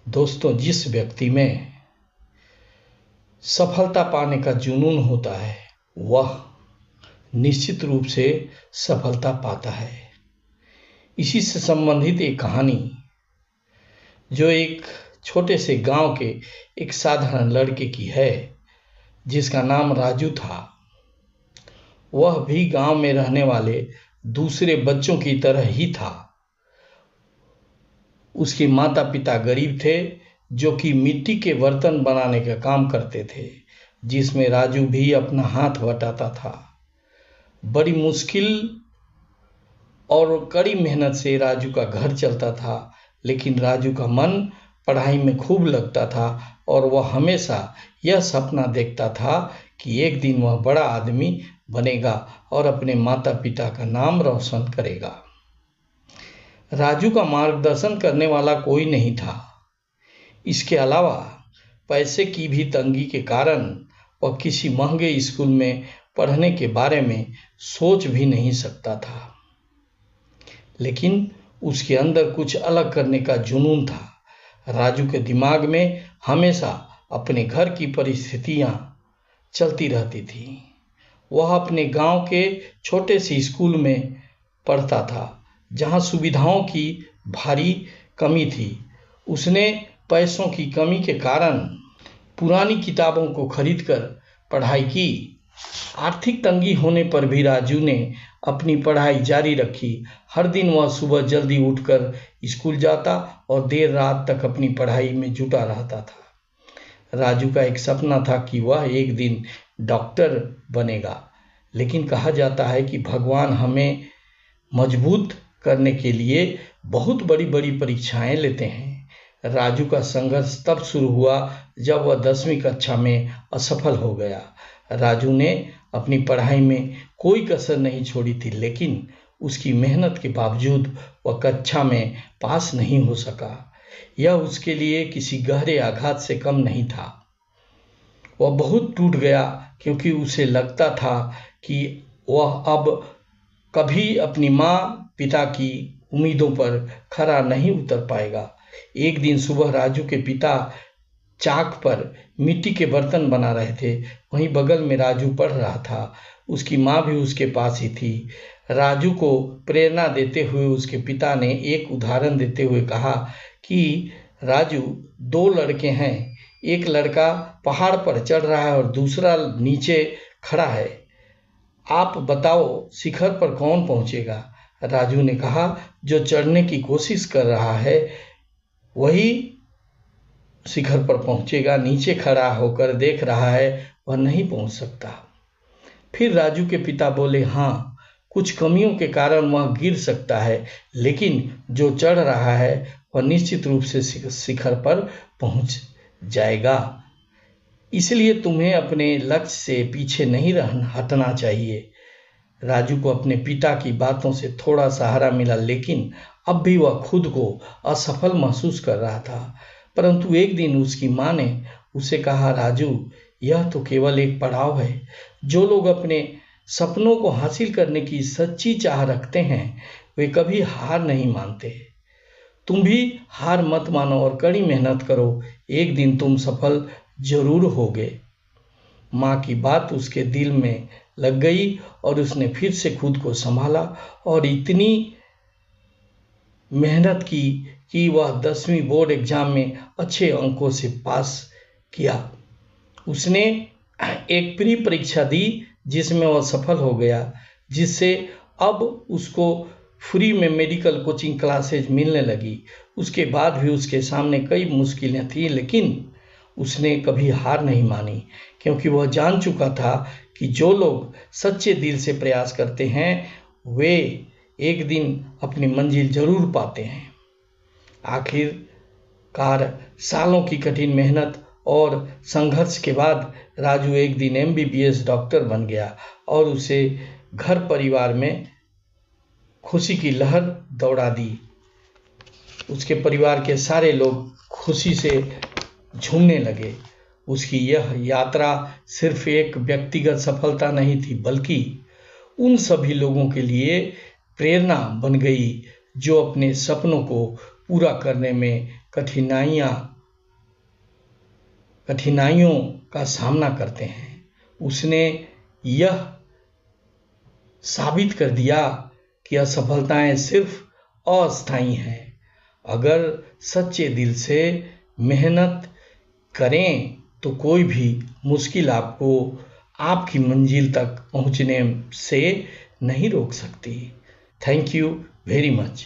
दोस्तों, जिस व्यक्ति में सफलता पाने का जुनून होता है वह निश्चित रूप से सफलता पाता है। इसी से संबंधित एक कहानी जो एक छोटे से गांव के एक साधारण लड़के की है, जिसका नाम राजू था। वह भी गांव में रहने वाले दूसरे बच्चों की तरह ही था। उसके माता पिता गरीब थे, जो कि मिट्टी के बर्तन बनाने का काम करते थे, जिसमें राजू भी अपना हाथ बटाता था। बड़ी मुश्किल और कड़ी मेहनत से राजू का घर चलता था, लेकिन राजू का मन पढ़ाई में खूब लगता था और वह हमेशा यह सपना देखता था कि एक दिन वह बड़ा आदमी बनेगा और अपने माता पिता का नाम रोशन करेगा। राजू का मार्गदर्शन करने वाला कोई नहीं था। इसके अलावा पैसे की भी तंगी के कारण वह किसी महंगे स्कूल में पढ़ने के बारे में सोच भी नहीं सकता था। लेकिन उसके अंदर कुछ अलग करने का जुनून था। राजू के दिमाग में हमेशा अपने घर की परिस्थितियां चलती रहती थी। वह अपने गांव के छोटे से स्कूल में पढ़ता था, जहां सुविधाओं की भारी कमी थी। उसने पैसों की कमी के कारण पुरानी किताबों को खरीदकर पढ़ाई की। आर्थिक तंगी होने पर भी राजू ने अपनी पढ़ाई जारी रखी। हर दिन वह सुबह जल्दी उठकर स्कूल जाता और देर रात तक अपनी पढ़ाई में जुटा रहता था। राजू का एक सपना था कि वह एक दिन डॉक्टर बनेगा, लेकिन कहा जाता है कि भगवान हमें मजबूत करने के लिए बहुत बड़ी बड़ी परीक्षाएं लेते हैं। राजू का संघर्ष तब शुरू हुआ जब वह 10वीं कक्षा में असफल हो गया। राजू ने अपनी पढ़ाई में कोई कसर नहीं छोड़ी थी, लेकिन उसकी मेहनत के बावजूद वह कक्षा में पास नहीं हो सका। यह उसके लिए किसी गहरे आघात से कम नहीं था। वह बहुत टूट गया, क्योंकि उसे लगता था कि वह अब कभी अपनी माँ पिता की उम्मीदों पर खरा नहीं उतर पाएगा। एक दिन सुबह राजू के पिता चाक पर मिट्टी के बर्तन बना रहे थे। वहीं बगल में राजू पढ़ रहा था। उसकी माँ भी उसके पास ही थी। राजू को प्रेरणा देते हुए उसके पिता ने एक उदाहरण देते हुए कहा कि राजू, 2 लड़के हैं। एक लड़का पहाड़ पर चढ़ रहा है और दूसरा नीचे खड़ा है। आप बताओ शिखर पर कौन पहुंचेगा? राजू ने कहा, जो चढ़ने की कोशिश कर रहा है वही शिखर पर पहुंचेगा। नीचे खड़ा होकर देख रहा है वह नहीं पहुंच सकता। फिर राजू के पिता बोले, हाँ, कुछ कमियों के कारण वह गिर सकता है, लेकिन जो चढ़ रहा है वह निश्चित रूप से शिखर पर पहुंच जाएगा। इसलिए तुम्हें अपने लक्ष्य से पीछे नहीं हटना चाहिए। राजू को अपने पिता की बातों से थोड़ा सहारा मिला, लेकिन अब भी वह खुद को असफल महसूस कर रहा था। परंतु एक दिन उसकी माँ ने उसे कहा, राजू, यह तो केवल एक पड़ाव है। जो लोग अपने सपनों को हासिल करने की सच्ची चाह रखते हैं वे कभी हार नहीं मानते। तुम भी हार मत मानो और कड़ी मेहनत करो। एक दिन तुम सफल जरूर होगे। माँ की बात उसके दिल में लग गई और उसने फिर से खुद को संभाला और इतनी मेहनत की कि वह 10वीं बोर्ड एग्जाम में अच्छे अंकों से पास किया। उसने एक प्री परीक्षा दी जिसमें वह सफल हो गया, जिससे अब उसको फ्री में मेडिकल कोचिंग क्लासेज मिलने लगी। उसके बाद भी उसके सामने कई मुश्किलें थी, लेकिन उसने कभी हार नहीं मानी, क्योंकि वह जान चुका था कि जो लोग सच्चे दिल से प्रयास करते हैं वे एक दिन अपनी मंजिल जरूर पाते हैं। आखिरकार सालों की कठिन मेहनत और संघर्ष के बाद राजू एक दिन MBBS डॉक्टर बन गया और उसे घर परिवार में खुशी की लहर दौड़ा दी। उसके परिवार के सारे लोग खुशी से झूमने लगे। उसकी यह यात्रा सिर्फ एक व्यक्तिगत सफलता नहीं थी, बल्कि उन सभी लोगों के लिए प्रेरणा बन गई जो अपने सपनों को पूरा करने में कठिनाइयां कठिनाइयों का सामना करते हैं। उसने यह साबित कर दिया कि असफलताएं सिर्फ अस्थायी हैं। अगर सच्चे दिल से मेहनत करें तो कोई भी मुश्किल आपको आपकी मंजिल तक पहुंचने से नहीं रोक सकती। Thank you very much.